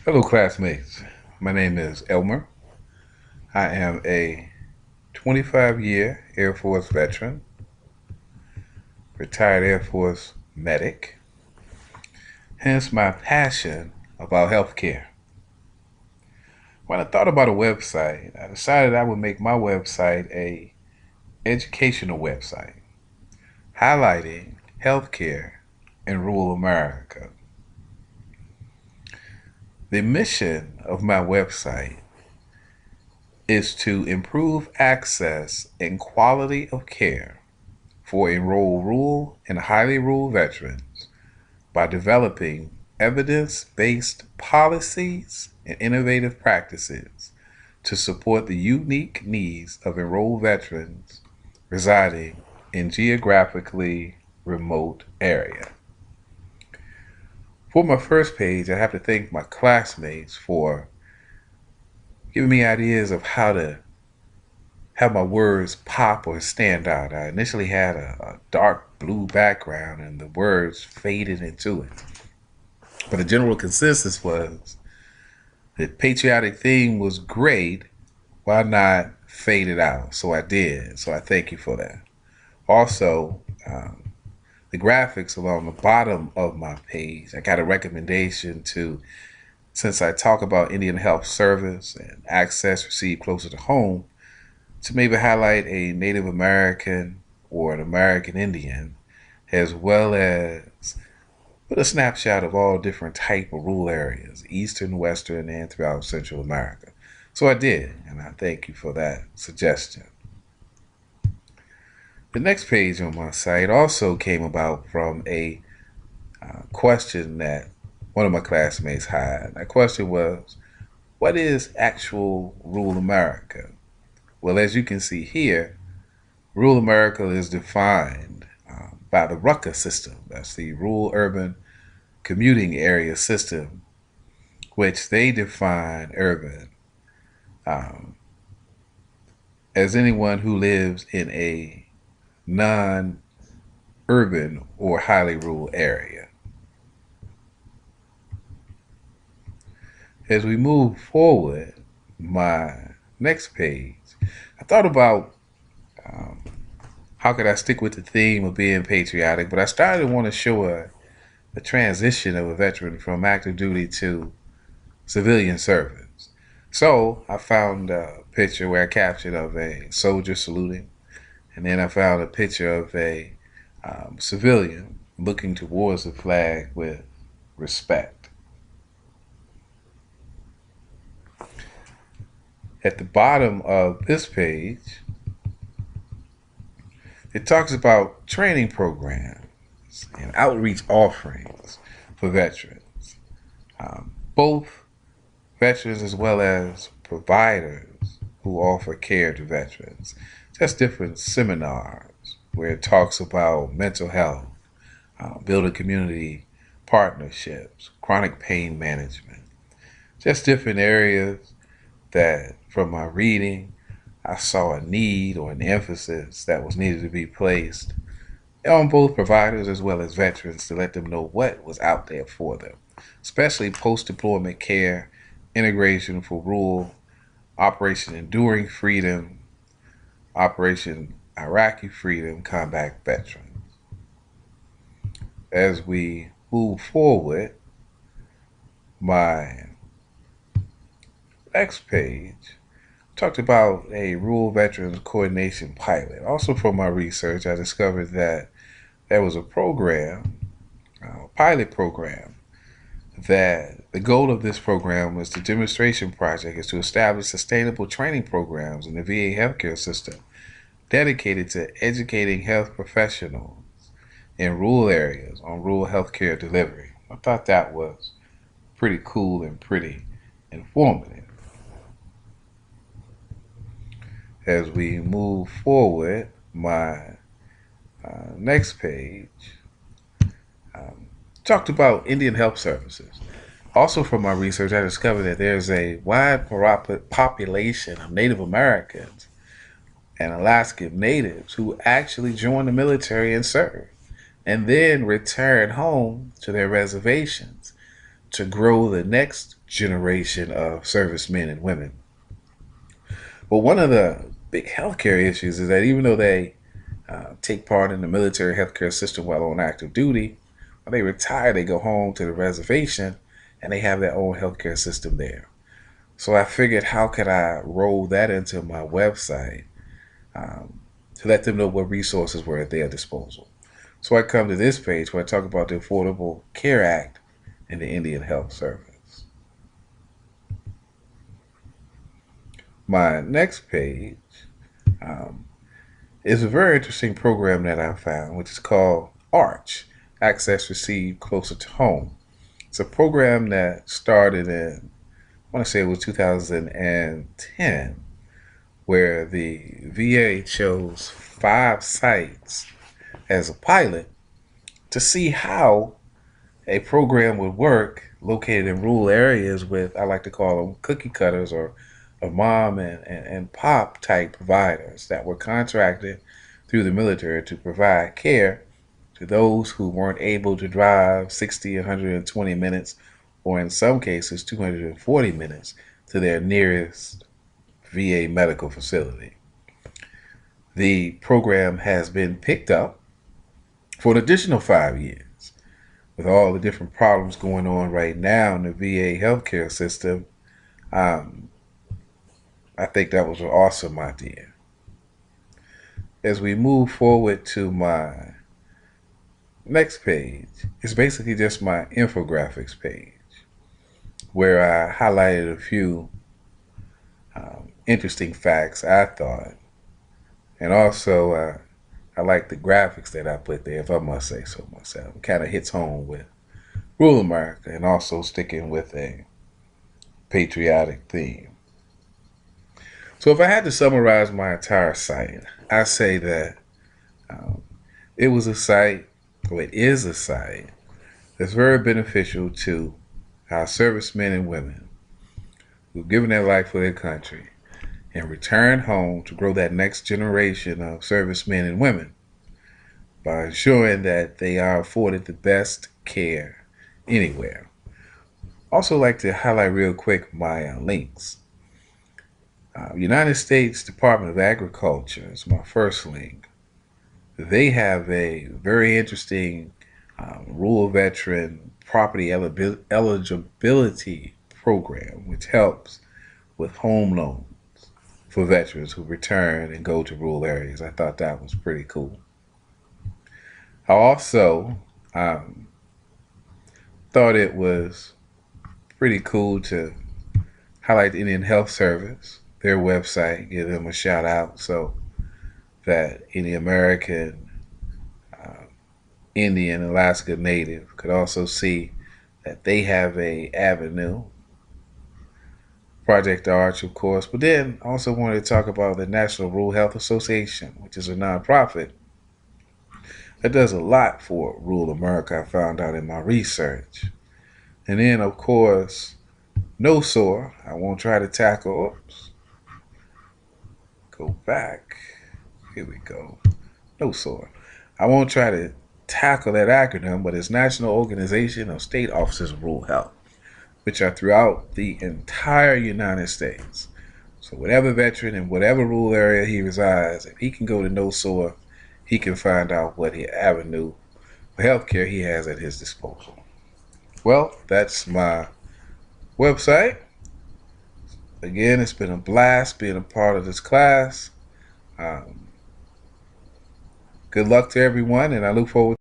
Hello, classmates. My name is Elmer. I am a 25-year Air Force veteran, retired Air Force medic, hence my passion about healthcare. When I thought about a website, I decided I would make my website a educational website highlighting healthcare in rural America. The mission of my website is to improve access and quality of care for enrolled rural and highly rural veterans by developing evidence based policies and innovative practices to support the unique needs of enrolled veterans residing in geographically remote area. For my first page, I have to thank my classmates for giving me ideas of how to have my words pop or stand out. I initially had a dark blue background and the words faded into it. But the general consensus was the patriotic theme was great. Why not fade it out? So I did. So I thank you for that. Also, the graphics along the bottom of my page, I got a recommendation to, since I talk about Indian Health Service and access received closer to home, to maybe highlight a Native American or an American Indian, as well as put a snapshot of all different type of rural areas, eastern, western, and throughout Central America. So I did, and I thank you for that suggestion. The next page on my site also came about from a question that one of my classmates had. That question was, what is actual rural America? Well, as you can see here, rural America is defined by the RUCA system. That's the Rural Urban Commuting Area System, which they define urban um, as anyone who lives in a non urban or highly rural area. As we move forward, my next page, I thought about um, how could I stick with the theme of being patriotic, but I started to want to show a transition of a veteran from active duty to civilian service. So I found a picture where I captured of a soldier saluting, and then I found a picture of a civilian looking towards the flag with respect. At the bottom of this page, it talks about training programs and outreach offerings for veterans. Both veterans as well as providers who offer care to veterans. Just different seminars where it talks about mental health, building community partnerships, chronic pain management, just different areas that from my reading, I saw a need or an emphasis that was needed to be placed on both providers as well as veterans to let them know what was out there for them, especially post deployment care, integration for rural, Operation Enduring Freedom, Operation Iraqi Freedom combat veterans. As we move forward, my next page talked about a rural veterans coordination pilot. Also, from my research, I discovered that there was a program, a pilot program, that the goal of this program was the demonstration project is to establish sustainable training programs in the VA healthcare system dedicated to educating health professionals in rural areas on rural healthcare delivery. I thought that was pretty cool and pretty informative. As we move forward, my next page um, talked about Indian Health Services. Also, from my research, I discovered that there's a wide population of Native Americans and Alaskan natives who actually joined the military and served, and then returned home to their reservations to grow the next generation of servicemen and women. But one of the big healthcare issues is that even though they take part in the military healthcare system while on active duty, when they retire, they go home to the reservation and they have their own healthcare system there. So I figured, how could I roll that into my website to let them know what resources were at their disposal? So I come to this page where I talk about the Affordable Care Act and the Indian Health Service. My next page is a very interesting program that I found, which is called ARCH, Access Received Closer to Home. It's a program that started in, I want to say it was 2010, where the VA chose 5 sites as a pilot to see how a program would work located in rural areas with, I like to call them cookie cutters, or mom and pop type providers that were contracted through the military to provide care to those who weren't able to drive 60, 120 minutes, or in some cases 240 minutes to their nearest VA medical facility. The program has been picked up for an additional 5 years. With all the different problems going on right now in the VA healthcare system, I think that was an awesome idea. As we move forward to my next page, it's basically just my infographics page, where I highlighted a few interesting facts I thought. And also, I like the graphics that I put there, if I must say so myself. It kind of hits home with rural America and also sticking with a patriotic theme. So if I had to summarize my entire site, I say that it was a site, or it is a site, that's very beneficial to our servicemen and women who've given their life for their country and return home to grow that next generation of servicemen and women by ensuring that they are afforded the best care anywhere. Also like to highlight real quick my links. United States Department of Agriculture is my first link. They have a very interesting rural veteran property eligibility program, which helps with home loans for veterans who return and go to rural areas. I thought that was pretty cool. I also thought it was pretty cool to highlight the Indian Health Service, their website, give them a shout out so that any American, Indian, Alaska Native could also see that they have a avenue. Project Arch, of course, but then also wanted to talk about the National Rural Health Association, which is a nonprofit that does a lot for rural America, I found out in my research. And then, of course, NOSOR. I won't try to tackle, oops, go back. Here we go. NOSOR. I won't try to tackle that acronym, but it's National Organization of State Officers of Rural Health, which are throughout the entire United States. So whatever veteran in whatever rural area he resides, if he can go to NOSOR, he can find out what avenue for healthcare he has at his disposal. Well, that's my website. Again, it's been a blast being a part of this class. Good luck to everyone, and I look forward